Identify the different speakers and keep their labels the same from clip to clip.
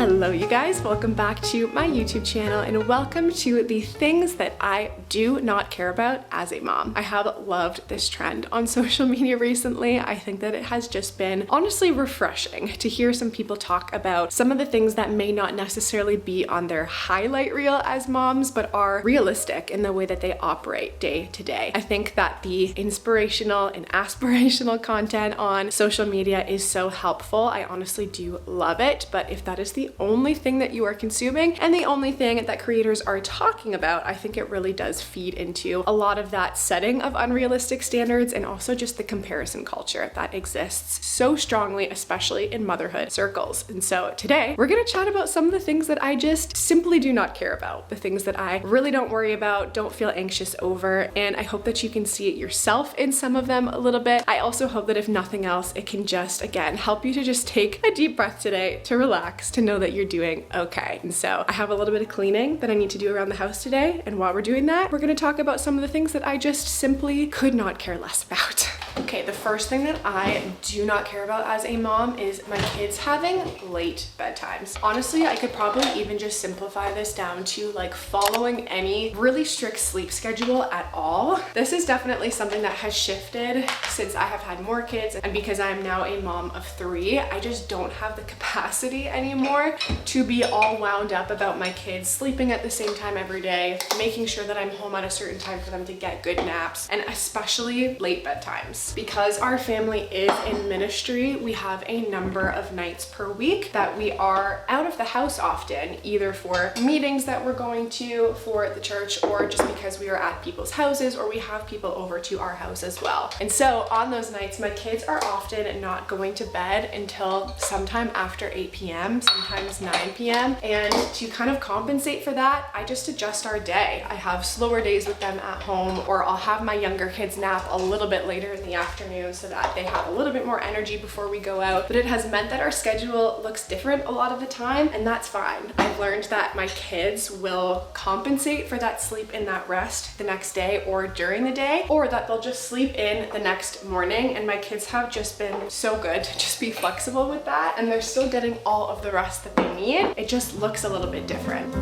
Speaker 1: Hello you guys, welcome back to my YouTube channel and welcome to the things that I do not care about as a mom. I have loved this trend on social media recently. I think that it has just been honestly refreshing to hear some people talk about some of the things that may not necessarily be on their highlight reel as moms, but are realistic in the way that they operate day to day. I think that the inspirational and aspirational content on social media is so helpful. I honestly do love it, but if that is the only thing that you are consuming and the only thing that creators are talking about, I think it really does feed into a lot of that setting of unrealistic standards and also just the comparison culture that exists so strongly, especially in motherhood circles. And so today we're gonna chat about some of the things that I just simply do not care about, the things that I really don't worry about, don't feel anxious over, and I hope that you can see it yourself in some of them a little bit. I also hope that if nothing else, it can just, again, help you to just take a deep breath today, to relax, to know that you're doing okay. And so I have a little bit of cleaning that I need to do around the house today. And while we're doing that, we're gonna talk about some of the things that I just simply could not care less about. Okay, the first thing that I do not care about as a mom is my kids having late bedtimes. Honestly, I could probably even just simplify this down to like following any really strict sleep schedule at all. This is definitely something that has shifted since I have had more kids, and because I'm now a mom of 3, I just don't have the capacity anymore to be all wound up about my kids sleeping at the same time every day, making sure that I'm home at a certain time for them to get good naps, and especially late bedtimes. Because our family is in ministry, we have a number of nights per week that we are out of the house often, either for meetings that we're going to for the church, or just because we are at people's houses, or we have people over to our house as well. And so on those nights, my kids are often not going to bed until sometime after 8 p.m., sometimes 9 p.m. And to kind of compensate for that, I just adjust our day. I have slower days with them at home, or I'll have my younger kids nap a little bit later in the afternoon so that they have a little bit more energy before we go out. But it has meant that our schedule looks different a lot of the time, and that's fine. I've learned that my kids will compensate for that sleep and that rest the next day or during the day, or that they'll just sleep in the next morning. And my kids have just been so good to just be flexible with that, and they're still getting all of the rest that they need. It just looks a little bit different.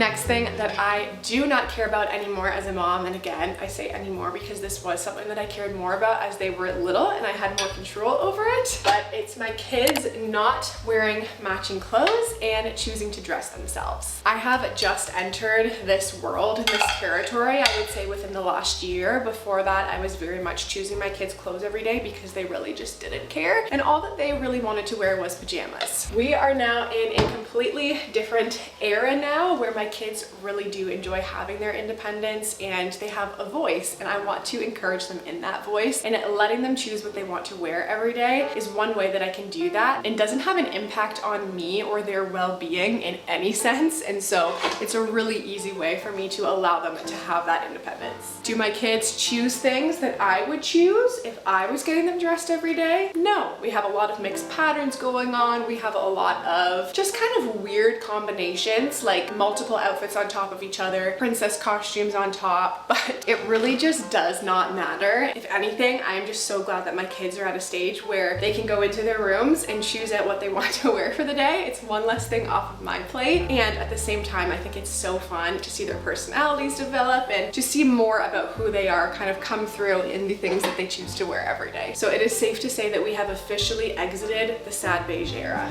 Speaker 1: Next thing that I do not care about anymore as a mom, and again, I say anymore because this was something that I cared more about as they were little and I had more control over it, but it's my kids not wearing matching clothes and choosing to dress themselves. I have just entered this world and this territory, I would say, within the last year. Before that, I was very much choosing my kids' clothes every day because they really just didn't care, and all that they really wanted to wear was pajamas. We are now in a completely different era now where my kids really do enjoy having their independence and they have a voice, and I want to encourage them in that voice, and letting them choose what they want to wear every day is one way that I can do that and doesn't have an impact on me or their well-being in any sense. And so it's a really easy way for me to allow them to have that independence. Do my kids choose things that I would choose if I was getting them dressed every day? No. We have a lot of mixed patterns going on. We have a lot of just kind of weird combinations, like multiple outfits on top of each other, princess costumes on top, but it really just does not matter. If anything, I'm just so glad that my kids are at a stage where they can go into their rooms and choose out what they want to wear for the day. It's one less thing off of my plate, and at the same time, I think it's so fun to see their personalities develop and to see more about who they are kind of come through in the things that they choose to wear every day. So it is safe to say that we have officially exited the sad beige era.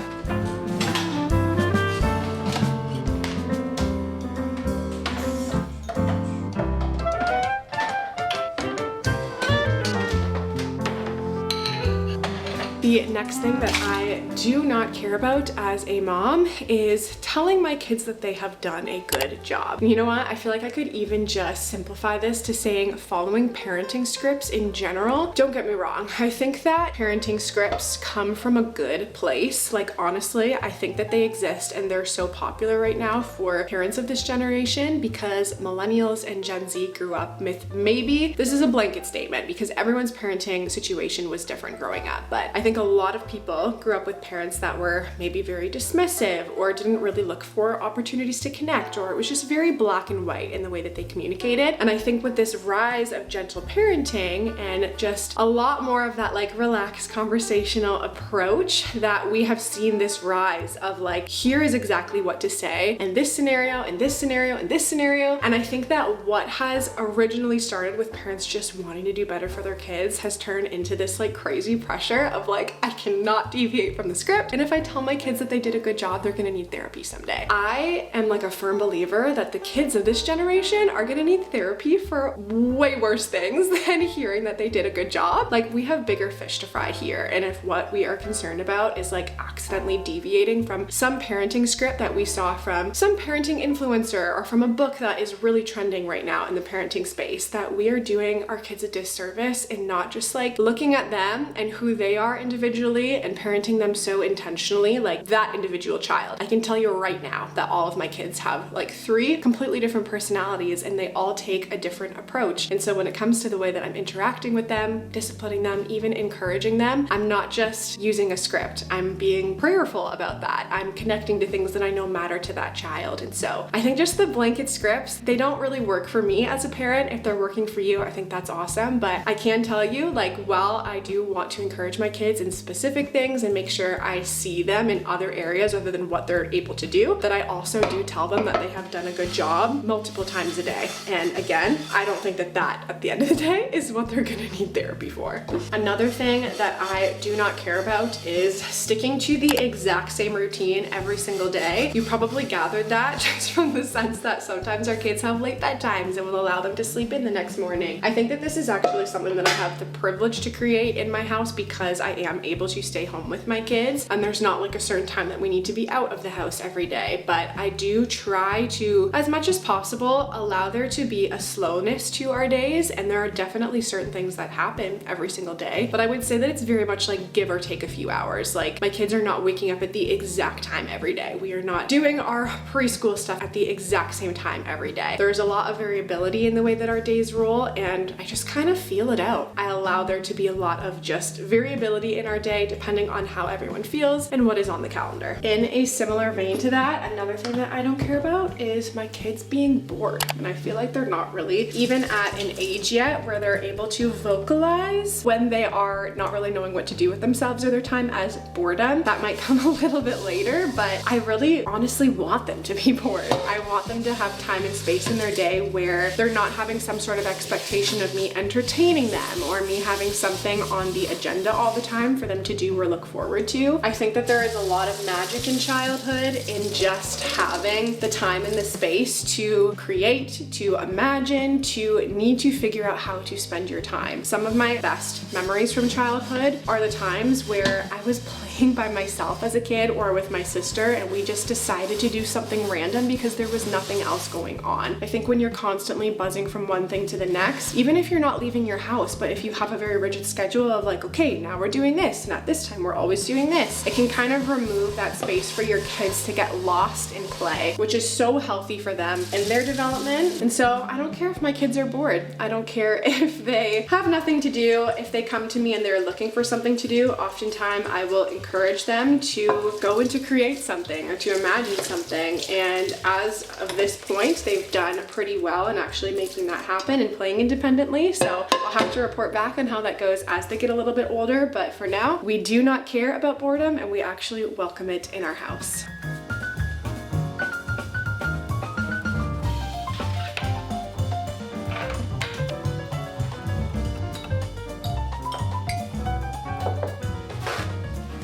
Speaker 1: The next thing that I do not care about as a mom is telling my kids that they have done a good job. You know what? I feel like I could even just simplify this to saying following parenting scripts in general. Don't get me wrong. I think that parenting scripts come from a good place. Like, honestly, I think that they exist and they're so popular right now for parents of this generation because millennials and Gen Z grew up with, maybe this is a blanket statement because everyone's parenting situation was different growing up, but I think a lot of people grew up with parents that were maybe very dismissive or didn't really look for opportunities to connect, or it was just very black and white in the way that they communicated. And I think with this rise of gentle parenting and just a lot more of that like relaxed conversational approach, that we have seen this rise of like, here is exactly what to say in this scenario, in this scenario, in this scenario. And I think that what has originally started with parents just wanting to do better for their kids has turned into this like crazy pressure of like, I cannot deviate from the script. And if I tell my kids that they did a good job, they're gonna need therapy someday. I am like a firm believer that the kids of this generation are gonna need therapy for way worse things than hearing that they did a good job. Like, we have bigger fish to fry here. And if what we are concerned about is like accidentally deviating from some parenting script that we saw from some parenting influencer or from a book that is really trending right now in the parenting space, that we are doing our kids a disservice and not just like looking at them and who they are individually and parenting them so intentionally like that individual child. I can tell you right now that all of my kids have like 3 completely different personalities and they all take a different approach. And so when it comes to the way that I'm interacting with them, disciplining them, even encouraging them, I'm not just using a script. I'm being prayerful about that. I'm connecting to things that I know matter to that child. And so I think just the blanket scripts, they don't really work for me as a parent. If they're working for you, I think that's awesome. But I can tell you, like, while I do want to encourage my kids in specific things and make sure I see them in other areas other than what they're able to do, that I also do tell them that they have done a good job multiple times a day. And again, I don't think that at the end of the day is what they're gonna need therapy for. Another thing that I do not care about is sticking to the exact same routine every single day. You probably gathered that just from the sense that sometimes our kids have late bedtimes and will allow them to sleep in the next morning. I think that this is actually something that I have the privilege to create in my house because I am able to stay home with my kids and there's not like a certain time that we need to be out of the house every day. But I do try to, as much as possible, allow there to be a slowness to our days, and there are definitely certain things that happen every single day, but I would say that it's very much like give or take a few hours. Like, my kids are not waking up at the exact time every day. We are not doing our preschool stuff at the exact same time every day. There's a lot of variability in the way that our days roll, and I just kind of feel it out. I allow there to be a lot of just variability in our day depending on how everyone feels and what is on the calendar. In a similar vein to that, another thing that I don't care about is my kids being bored. And I feel like they're not really even at an age yet where they're able to vocalize when they are not really knowing what to do with themselves or their time as boredom. That might come a little bit later, but I really honestly want them to be bored. I want them to have time and space in their day where they're not having some sort of expectation of me entertaining them or me having something on the agenda all the time for them to do or look forward to. I think that there is a lot of magic in childhood in just having the time and the space to create, to imagine, to need to figure out how to spend your time. Some of my best memories from childhood are the times where I was playing by myself as a kid or with my sister and we just decided to do something random because there was nothing else going on. I think when you're constantly buzzing from one thing to the next, even if you're not leaving your house, but if you have a very rigid schedule of like, okay, now we're doing this and at this time we're always doing this, it can kind of remove that space for your kids to get lost in play, which is so healthy for them and their development. And so I don't care if my kids are bored. I don't care if they have nothing to do. If they come to me and they're looking for something to do, oftentimes I will encourage them to go and to create something or to imagine something. And as of this point, they've done pretty well in actually making that happen and playing independently. So I'll have to report back on how that goes as they get a little bit older. But for now, we do not care about boredom and we actually welcome it in our house.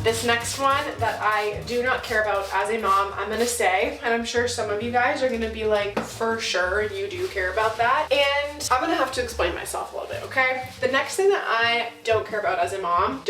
Speaker 1: This next one that I do not care about as a mom, I'm gonna say, and I'm sure some of you guys are gonna be like, for sure, you do care about that. And And I'm gonna have to explain myself a little bit, okay? The next thing that I don't care about as a mom,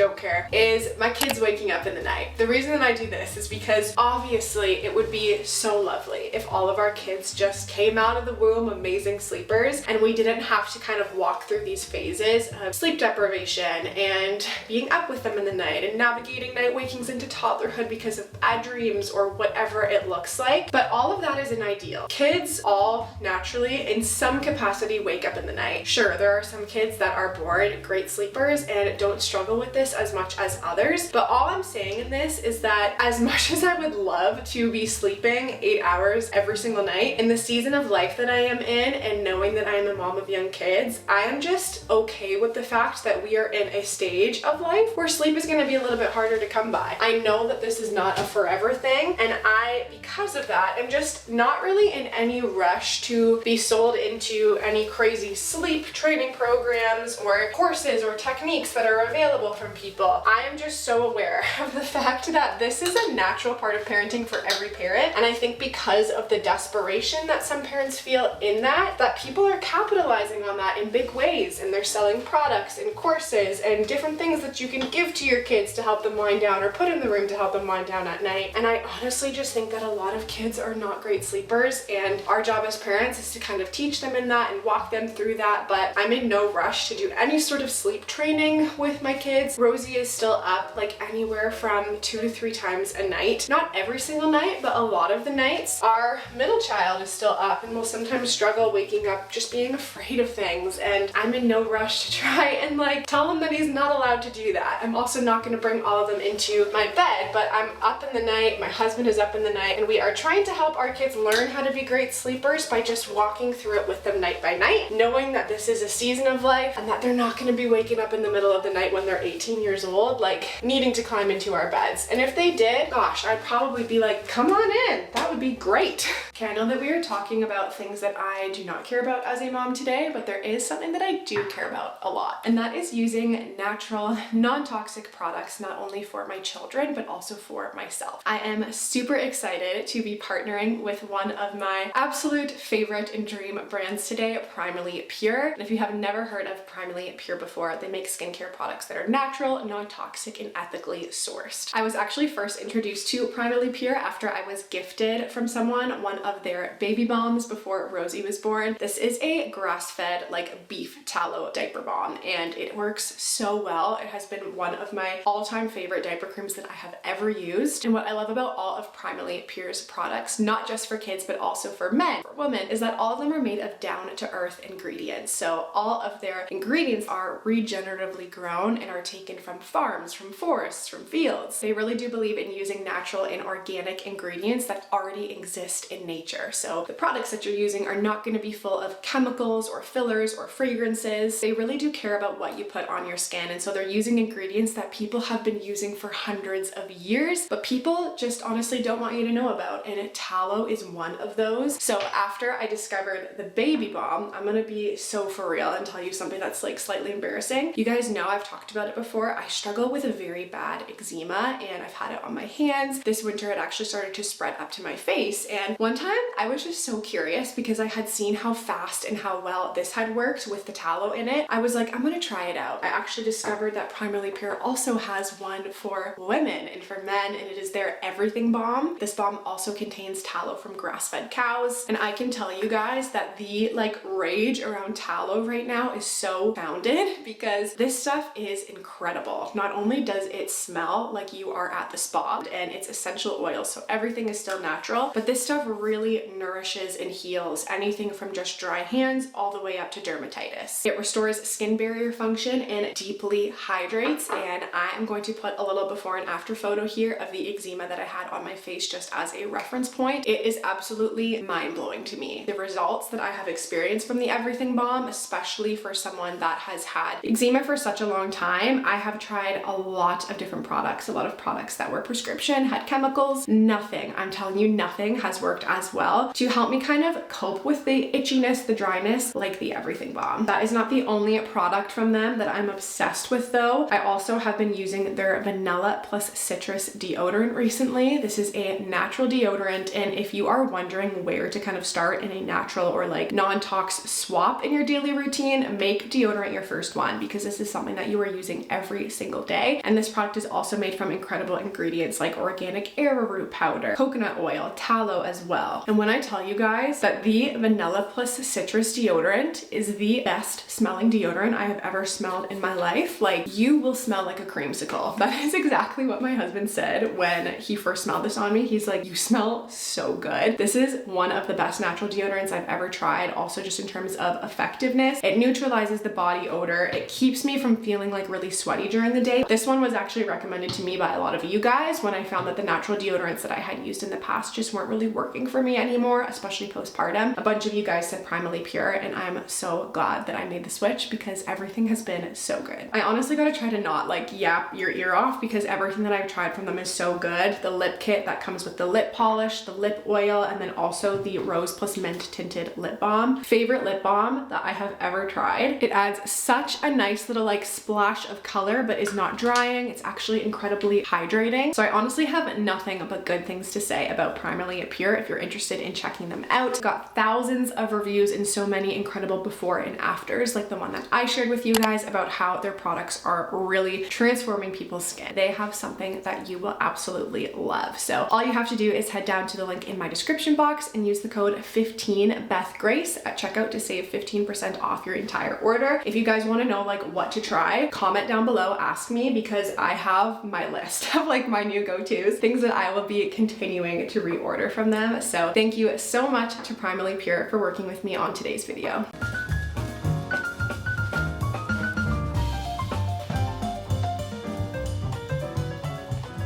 Speaker 1: is my kids waking up in the night. The reason that I do this is because obviously it would be so lovely if all of our kids just came out of the womb amazing sleepers and we didn't have to kind of walk through these phases of sleep deprivation and being up with them in the night and navigating night wakings into toddlerhood because of bad dreams or whatever it looks like. But all of that isn't ideal. Kids all naturally in some capacity wake up in the night. Sure, there are some kids that are born great sleepers and don't struggle with this as much as others, but all I'm saying in this is that as much as I would love to be sleeping 8 hours every single night, in the season of life that I am in and knowing that I am a mom of young kids, I am just okay with the fact that we are in a stage of life where sleep is going to be a little bit harder to come by. I know that this is not a forever thing, and I, because of that, am just not really in any rush to be sold into any crazy sleep training programs or courses or techniques that are available from people. I am just so aware of the fact that this is a natural part of parenting for every parent, and I think because of the desperation that some parents feel in that people are capitalizing on that in big ways, and they're selling products and courses and different things that you can give to your kids to help them wind down or put in the room to help them wind down at night. And I honestly just think that a lot of kids are not great sleepers, and our job as parents is to kind of teach them in that and walk them through that. But I'm in no rush to do any sort of sleep training with my kids. Rosie is still up like anywhere from 2 to 3 times a night. Not every single night, but a lot of the nights. Our middle child is still up and will sometimes struggle waking up just being afraid of things, and I'm in no rush to try and like tell him that he's not allowed to do that. I'm also not going to bring all of them into my bed, but I'm up in the night, my husband is up in the night, and we are trying to help our kids learn how to be great sleepers by just walking through it with them night by night, knowing that this is a season of life and that they're not going to be waking up in the middle of the night when they're 18 years old, like needing to climb into our beds. And if they did, gosh, I'd probably be like, come on in, that would be great. Okay, I know that we are talking about things that I do not care about as a mom today, but there is something that I do care about a lot, and that is using natural, non-toxic products, not only for my children, but also for myself. I am super excited to be partnering with one of my absolute favorite and dream brands today, Primally Pure. And if you have never heard of Primally Pure before, they make skincare products that are natural, non-toxic, and ethically sourced. I was actually first introduced to Primally Pure after I was gifted from someone one of their baby balms before Rosie was born. This is a grass-fed like beef tallow diaper balm, and it works so well. It has been one of my all-time favorite diaper creams that I have ever used. And what I love about all of Primally Pure's products, not just for kids but also for men, for women, is that all of them are made of down-to-earth ingredients. So all of their ingredients are regeneratively grown and are taken from farms, from forests, from fields. They really do believe in using natural and organic ingredients that already exist in nature. So the products that you're using are not going to be full of chemicals or fillers or fragrances. They really do care about what you put on your skin, and so they're using ingredients that people have been using for hundreds of years, but people just honestly don't want you to know about, and tallow is one of those. So after I discovered the baby balm, I'm gonna be so for real and tell you something that's like slightly embarrassing. You guys know I've talked about it before. I struggle with a very bad eczema, and I've had it on my hands. This winter it actually started to spread up to my face, and one time I was just so curious because I had seen how fast and how well this had worked with the tallow in it. I was like, I'm gonna try it out. I actually discovered that Primally Pure also has one for women and for men, and it is their everything balm. This balm also contains tallow from grass-fed cows, and I can tell you guys that the like rage around tallow right now is so founded because this stuff is incredible. Not only does it smell like you are at the spa, and it's essential oil, so everything is still natural, but this stuff really nourishes and heals anything from just dry hands all the way up to dermatitis. It restores skin barrier function and deeply hydrates, and I am going to put a little before and after photo here of the eczema that I had on my face just as a reference point. It is absolutely mind-blowing to me. The results that I have experienced from the Everything Balm, especially for someone that has had eczema for such a long time. I have tried a lot of different products, a lot of products that were prescription, had chemicals. Nothing, I'm telling you, nothing has worked as well to help me kind of cope with the itchiness, the dryness, like the Everything Balm. That is not the only product from them that I'm obsessed with though. I also have been using their vanilla plus citrus deodorant recently. This is a natural deodorant, and if you are wondering where to kind of start in a natural or like non-tox swap in your daily routine, make deodorant your first one, because this is something that you are using every single day. And this product is also made from incredible ingredients like organic arrowroot powder, coconut oil, tallow as well. And when I tell you guys that the vanilla plus citrus deodorant is the best smelling deodorant I have ever smelled in my life, like, you will smell like a creamsicle. That is exactly what my husband said when he first smelled this on me. He's like, you smell so good. This is one of the best natural deodorants I've ever tried. Also, just in terms of effectiveness, it neutralizes the body odor. It keeps me from feeling like really sweaty during the day. This one was actually recommended to me by a lot of you guys when I found that the natural deodorants that I had used in the past just weren't really working for me anymore, especially postpartum. A bunch of you guys said Primally Pure, and I'm so glad that I made the switch because everything has been so good. I honestly gotta try to not like yap your ear off because everything that I've tried from them is so good. The lip kit that comes with the lip polish, the lip oil, and then also the Rose Plus Mint Tinted Lip Balm. Favorite lip balm that I have ever tried. It adds such a nice little like splash of color but is not drying. It's actually incredibly hydrating. So I honestly have nothing but good things to say about Primally Pure if you're interested in checking them out. Got thousands of reviews and so many incredible before and afters, like the one that I shared with you guys about how their products are really transforming people's skin. They have something that you will absolutely love. So all you have to do is head down to the link in my description box and use the code 15BethGrace at checkout to save 15% off your entire order. If you guys want to know like what to try, comment down below, ask me, because I have my list of like my new go-tos, things that I will be continuing to reorder from them. So thank you so much to Primally Pure for working with me on today's video.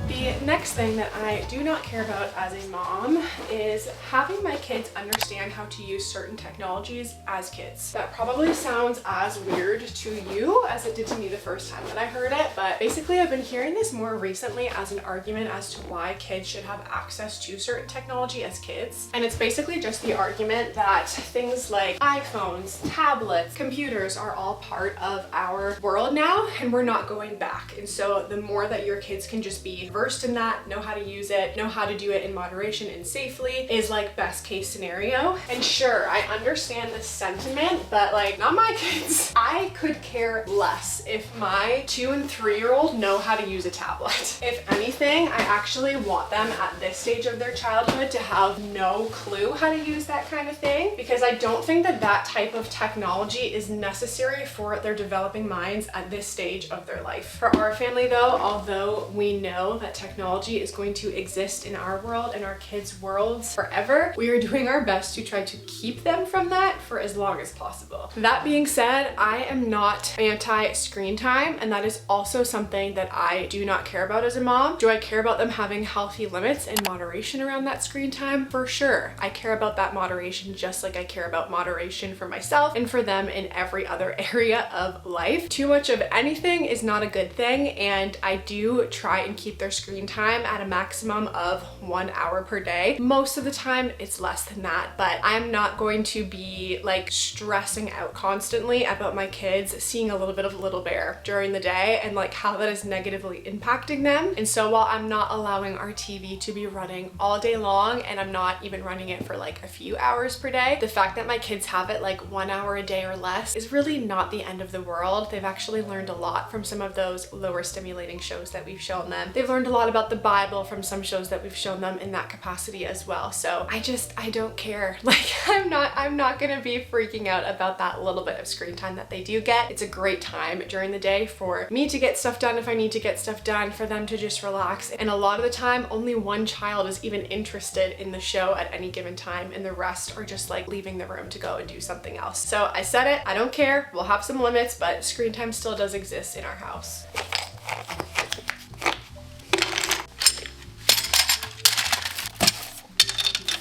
Speaker 1: The next thing that I do not care about as a mom is having my kids understand how to use certain technologies as kids. That probably sounds as weird to you as it did to me the first time that I heard it, but basically I've been hearing this more recently as an argument as to why kids should have access to certain technology as kids. And it's basically just the argument that things like iPhones, tablets, computers are all part of our world now, and we're not going back. And so the more that your kids can just be versed in that, know how to use it, know how to do it in moderation and safely, is like best case scenario. And sure, I understand the sentiment, but like, not my kids. I could care less if my 2 and 3-year-old know how to use a tablet. If anything, I actually want them at this stage of their childhood to have no clue how to use that kind of thing, because I don't think that that type of technology is necessary for their developing minds at this stage of their life. For our family though, although we know that technology is going to exist in our world and our kids' worlds forever, we are doing our best to try to keep them from that for as long as possible. That being said, I am not anti-screen time, and that is also something that I do not care about as a mom. Do I care about them having healthy limits and moderation around that screen time? For sure. I care about that moderation just like I care about moderation for myself and for them in every other area of life. Too much of anything is not a good thing, and I do try and keep their screen time at a maximum of 1 hour per day. Most of the time it's less than that, but I'm not going to be like stressing out constantly about my kids seeing a little bit of Little Bear during the day and like how that is negatively impacting them. And so while I'm not allowing our TV to be running all day long, and I'm not even running it for like a few hours per day, the fact that my kids have it like 1 hour a day or less is really not the end of the world. They've actually learned a lot from some of those lower stimulating shows that we've shown them. They've learned a lot about the Bible from some shows that we've shown them in that capacity as well. So I don't care. Like, I'm not gonna be freaking out about that little bit of screen time that they do get. It's a great time during the day for me to get stuff done if I need to get stuff done, for them to just relax. And a lot of the time, only one child is even interested in the show at any given time, and the rest are just like leaving the room to go and do something else. So I said it, I don't care. We'll have some limits, but screen time still does exist in our house.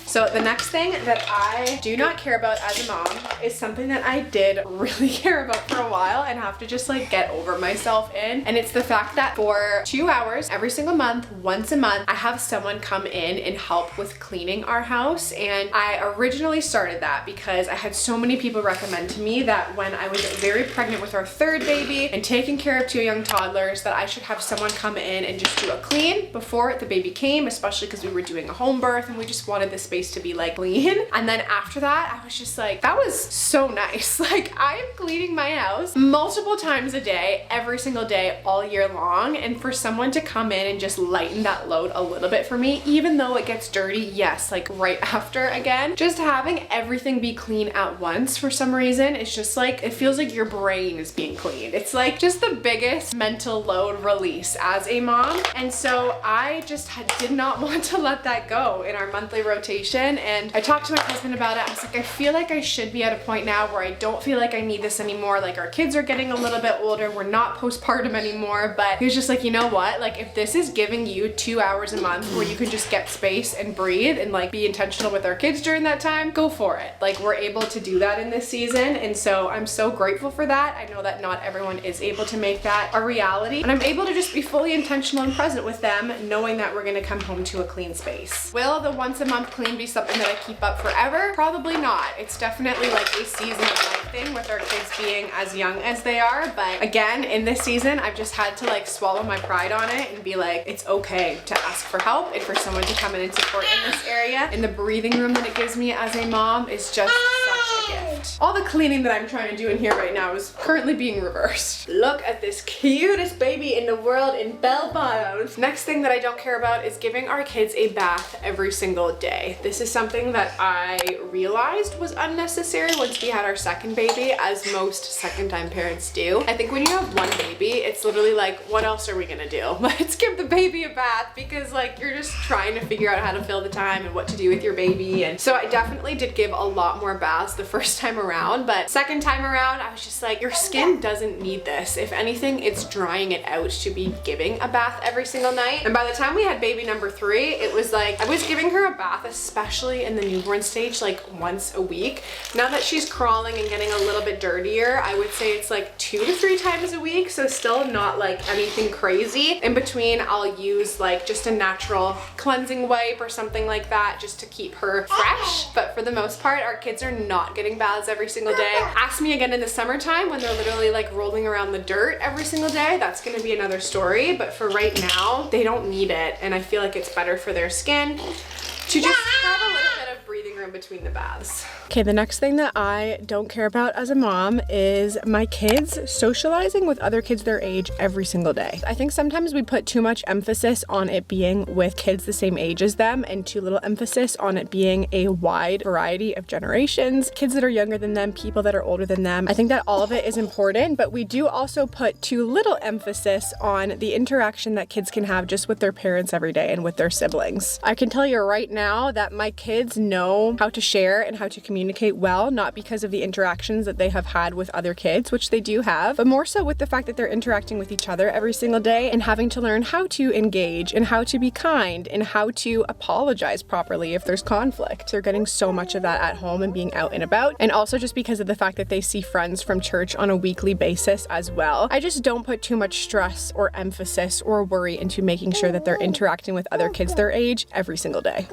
Speaker 1: So the next thing that I do not care about as a mom is something that I did really care about for a while and have to just like get over myself in. And it's the fact that for 2 hours every single month, once a month, I have someone come in and help with cleaning our house. And I originally started that because I had so many people recommend to me that when I was very pregnant with our 3rd baby and taking care of 2 young toddlers, that I should have someone come in and just do a clean before the baby came, especially because we were doing a home birth and we just wanted the space space to be like clean. And then after that, I was just like, that was so nice. Like, I am cleaning my house multiple times a day, every single day, all year long. And for someone to come in and just lighten that load a little bit for me, even though it gets dirty, yes, like right after again, just having everything be clean at once for some reason, it's just like, it feels like your brain is being cleaned. It's like just the biggest mental load release as a mom. And so I just did not want to let that go in our monthly rotation. And I talked to my husband about it. I was like, I feel like I should be at a point now where I don't feel like I need this anymore. Like, our kids are getting a little bit older. We're not postpartum anymore. But he was just like, you know what? Like, if this is giving you 2 hours a month where you can just get space and breathe and like be intentional with our kids during that time, go for it. Like, we're able to do that in this season. And so I'm so grateful for that. I know that not everyone is able to make that a reality. And I'm able to just be fully intentional and present with them, knowing that we're gonna come home to a clean space. Will the once a month clean be something that I keep up forever? Probably not. It's definitely like a season of life thing with our kids being as young as they are. But again, in this season, I've just had to like swallow my pride on it and be like, it's okay to ask for help and for someone to come in and support in this area. And the breathing room that it gives me as a mom is just such a gift. All the cleaning that I'm trying to do in here right now is currently being reversed. Look at this cutest baby in the world in bell bottoms. Next thing that I don't care about is giving our kids a bath every single day. This is something that I realized was unnecessary once we had our second baby, as most second-time parents do. I think when you have one baby, it's literally like, what else are we gonna do? Let's give the baby a bath, because like you're just trying to figure out how to fill the time and what to do with your baby. And so I definitely did give a lot more baths the first time around, but second time around, I was just like, your skin doesn't need this. If anything, it's drying it out to be giving a bath every single night. And by the time we had baby number 3, it was like, I was giving her a bath, especially in the newborn stage, like once a week. Now that she's crawling and getting a little bit dirtier, I would say it's like 2 to 3 times a week. So still not like anything crazy. In between, I'll use like just a natural cleansing wipe or something like that just to keep her fresh. But for the most part, our kids are not getting baths every single day. Ask me again in the summertime when they're literally like rolling around the dirt every single day. That's gonna be another story. But for right now, they don't need it. And I feel like it's better for their skin to just have a little bit of breathing room between the baths. Okay, the next thing that I don't care about as a mom is my kids socializing with other kids their age every single day. I think sometimes we put too much emphasis on it being with kids the same age as them and too little emphasis on it being a wide variety of generations, kids that are younger than them, people that are older than them. I think that all of it is important, but we do also put too little emphasis on the interaction that kids can have just with their parents every day and with their siblings. I can tell you right now that my kids know how to share and how to communicate well, not because of the interactions that they have had with other kids, which they do have, but more so with the fact that they're interacting with each other every single day and having to learn how to engage and how to be kind and how to apologize properly if there's conflict. They're getting so much of that at home and being out and about, and also just because of the fact that they see friends from church on a weekly basis as well. I just don't put too much stress or emphasis or worry into making sure that they're interacting with other kids their age every single day.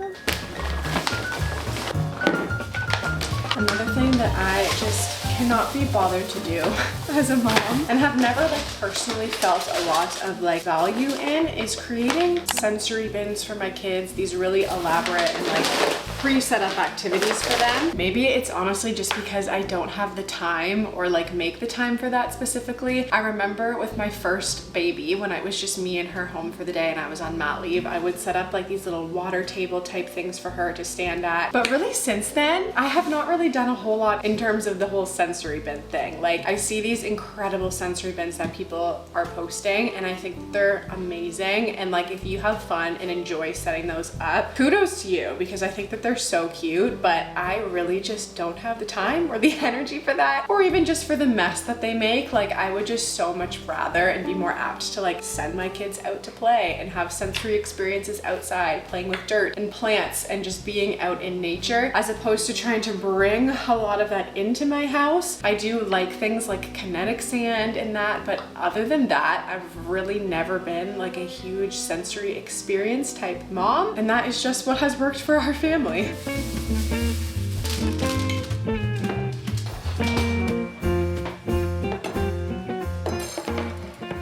Speaker 1: Another thing that I just cannot be bothered to do as a mom and have never like personally felt a lot of like value in is creating sensory bins for my kids, these really elaborate and like pre-set up activities for them. Maybe it's honestly just because I don't have the time or like make the time for that specifically. I remember with my first baby, when it was just me and her home for the day and I was on mat leave, I would set up like these little water table type things for her to stand at. But really since then, I have not really done a whole lot in terms of the whole sensory bin thing. Like I see these incredible sensory bins that people are posting and I think they're amazing. And like if you have fun and enjoy setting those up, kudos to you, because I think that they're so cute, but I really just don't have the time or the energy for that, or even just for the mess that they make. Like I would just so much rather and be more apt to like send my kids out to play and have sensory experiences outside, playing with dirt and plants and just being out in nature, as opposed to trying to bring a lot of that into my house. I do like things like kinetic sand and that, but other than that, I've really never been like a huge sensory experience type mom, and that is just what has worked for our family.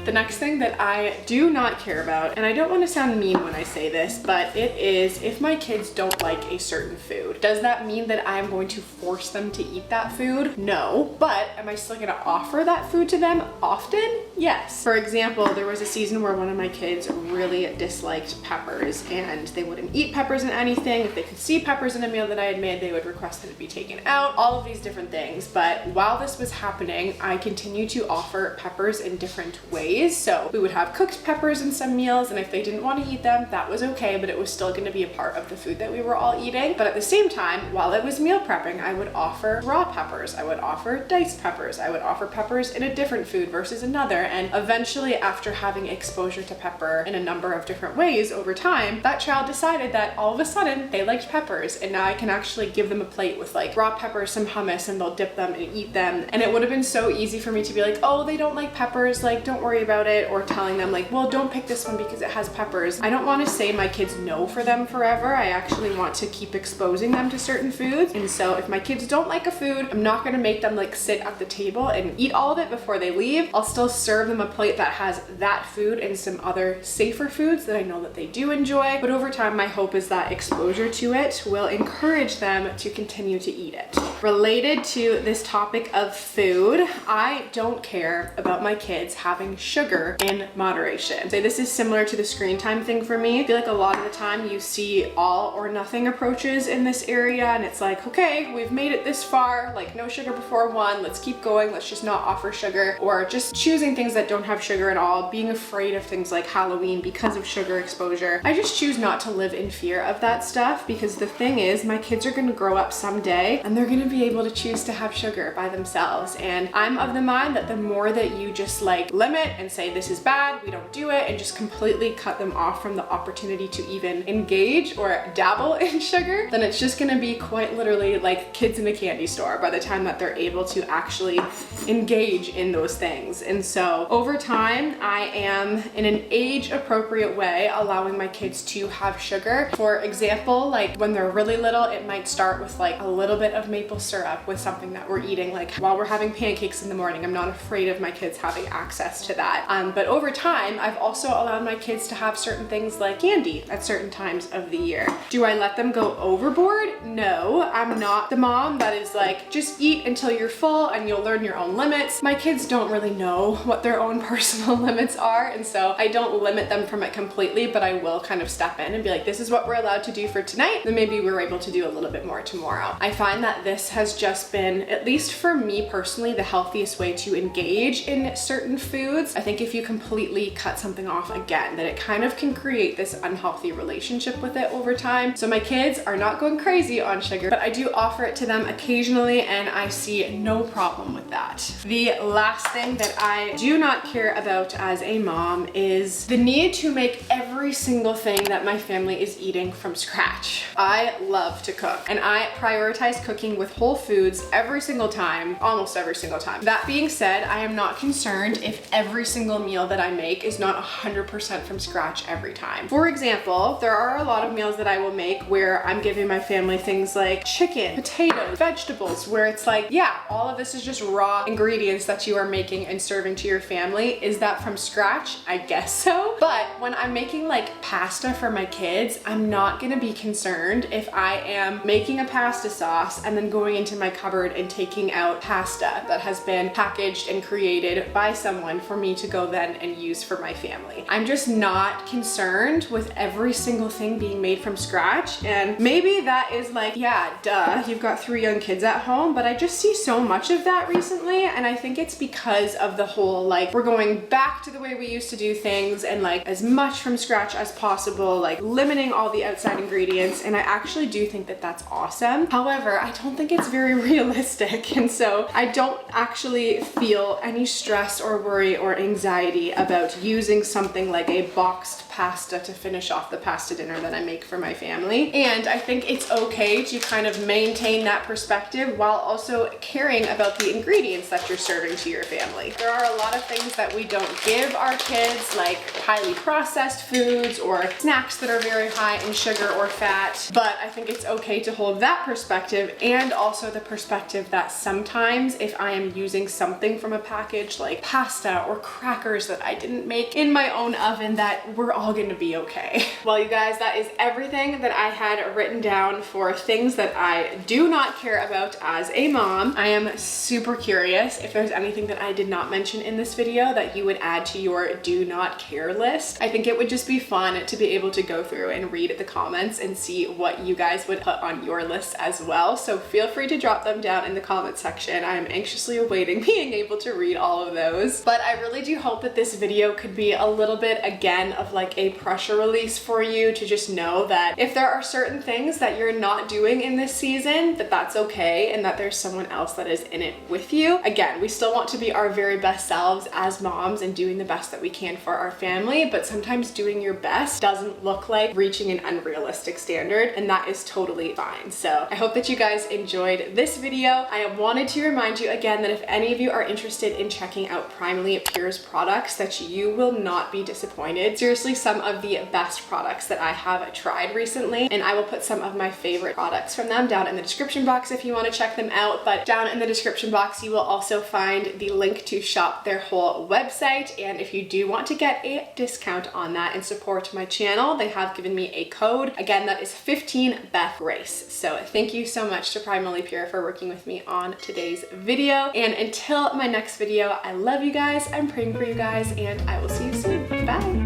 Speaker 1: The next thing that I do not care about, and I don't want to sound mean when I say this, but it is if my kids don't like a certain food. Does that mean that I'm going to force them to eat that food? No. But am I still gonna offer that food to them often? Yes. For example, there was a season where one of my kids really disliked peppers and they wouldn't eat peppers in anything. If they could see peppers in a meal that I had made, they would request that it be taken out, all of these different things. But while this was happening, I continued to offer peppers in different ways. So we would have cooked peppers in some meals, and if they didn't want to eat them, that was okay, but it was still going to be a part of the food that we were all eating. But at the same time, while I was meal prepping, I would offer raw peppers, I would offer diced peppers, I would offer peppers in a different food versus another. And eventually, after having exposure to pepper in a number of different ways over time, that child decided that all of a sudden they liked peppers, and now I can actually give them a plate with like raw peppers, some hummus, and they'll dip them and eat them. And it would have been so easy for me to be like, oh, they don't like peppers, like don't worry about it, or telling them like, well, don't pick this one because it has peppers. I don't want to say my kids no for them forever. I actually want to keep exposing them to certain foods. And so if my kids don't like a food, I'm not going to make them like sit at the table and eat all of it before they leave. I'll still serve them a plate that has that food and some other safer foods that I know that they do enjoy. But over time, my hope is that exposure to it will encourage them to continue to eat it. Related to this topic of food, I don't care about my kids having sugar in moderation. So this is similar to the screen time thing for me. I feel like a lot of the time you see all or nothing approaches in this area, and it's like, okay, we've made it this far, like no sugar before 1, let's keep going, let's just not offer sugar, or just choosing things that don't have sugar at all, being afraid of things like Halloween because of sugar exposure. I just choose not to live in fear of that stuff, because the thing is, my kids are gonna grow up someday and they're gonna be able to choose to have sugar by themselves. And I'm of the mind that the more that you just like limit and say this is bad, we don't do it, and just completely cut them off from the opportunity to even engage or dabble in sugar, then it's just gonna be quite literally like kids in a candy store by the time that they're able to actually engage in those things. And so over time, I am in an age appropriate way allowing my kids to have sugar. For example, like when they're really little, it might start with like a little bit of maple syrup with something that we're eating. Like while we're having pancakes in the morning, I'm not afraid of my kids having access to that. But over time, I've also allowed my kids to have certain things like candy at certain times of the year. Do I let them go overboard? No, I'm not the mom that is like, just eat until you're full and you'll learn your own limits. My kids don't really know what their own personal limits are, and so I don't limit them from it completely, but I will kind of step in and be like, this is what we're allowed to do for tonight, then maybe we're able to do a little bit more tomorrow. I find that this has just been, at least for me personally, the healthiest way to engage in certain foods. I think if you completely cut something off again, that it kind of can create this unhealthy relationship with it over time. So my kids are not going crazy on sugar, but I do offer it to them occasionally, and I see no problem with that. The last thing that I do not care about as a mom is the need to make every single thing that my family is eating from scratch. I love to cook, and I prioritize cooking with whole foods every single time, almost every single time. That being said, I am not concerned if every single meal that I make is not 100% from scratch every time. For example, there are a lot of meals that I will make where I'm giving my family things like chicken, potatoes, vegetables, where it's like, yeah, all of this is just raw ingredients that you are making and serving to your family. Is that from scratch? I guess so. But when I'm making like pasta for my kids, I'm not gonna be concerned if I am making a pasta sauce and then going into my cupboard and taking out pasta that has been packaged and created by someone for me to go then and use for my family. I'm just not concerned with every single thing being made from scratch. And maybe that is like, yeah, duh, you've got 3 young kids at home, but I just see so much of that recently. And I think it's because of the whole, like, we're going back to the way we used to do things and like as much from scratch as possible, like limiting all the outside ingredients. And I actually do think that that's awesome. However, I don't think it's very realistic. And so I don't actually feel any stress or worry or anxiety about using something like a boxed pasta to finish off the pasta dinner that I make for my family. And I think it's okay to kind of maintain that perspective while also caring about the ingredients that you're serving to your family. There are a lot of things that we don't give our kids, like highly processed foods or snacks that are very high in sugar or fat, but I think it's okay to hold that perspective and also the perspective that sometimes if I am using something from a package like pasta or crackers that I didn't make in my own oven, that we're all gonna be okay. Well, you guys, that is everything that I had written down for things that I do not care about as a mom. I am super curious if there's anything that I did not mention in this video that you would add to your do not care list. I think it would just be fun to be able to go through and read the comments and see what you guys would put on your list as well. So feel free to drop them down in the comment section. I am anxiously awaiting being able to read all of those. But I really do hope that this video could be a little bit, again, of like a pressure release for you to just know that if there are certain things that you're not doing in this season, that that's okay and that there's someone else that is in it with you. Again, we still want to be our very best selves as moms and doing the best that we can for our family, but sometimes doing your best doesn't look like reaching an unrealistic standard, and that is totally fine. So I hope that you guys enjoyed this video. I wanted to remind you again that if any of you are interested in checking out Primally Pure's products, that you will not be disappointed. Seriously, some of the best products that I have tried recently, and I will put some of my favorite products from them down in the description box if you want to check them out. But down in the description box you will also find the link to shop their whole website, and if you do want to get a discount on that and support my channel, they have given me a code. Again, that is 15 Beth Grace. So thank you so much to Primally Pure for working with me on today's video, and until my next video, I love you guys, I'm praying for you guys, and I will see you soon. Bye.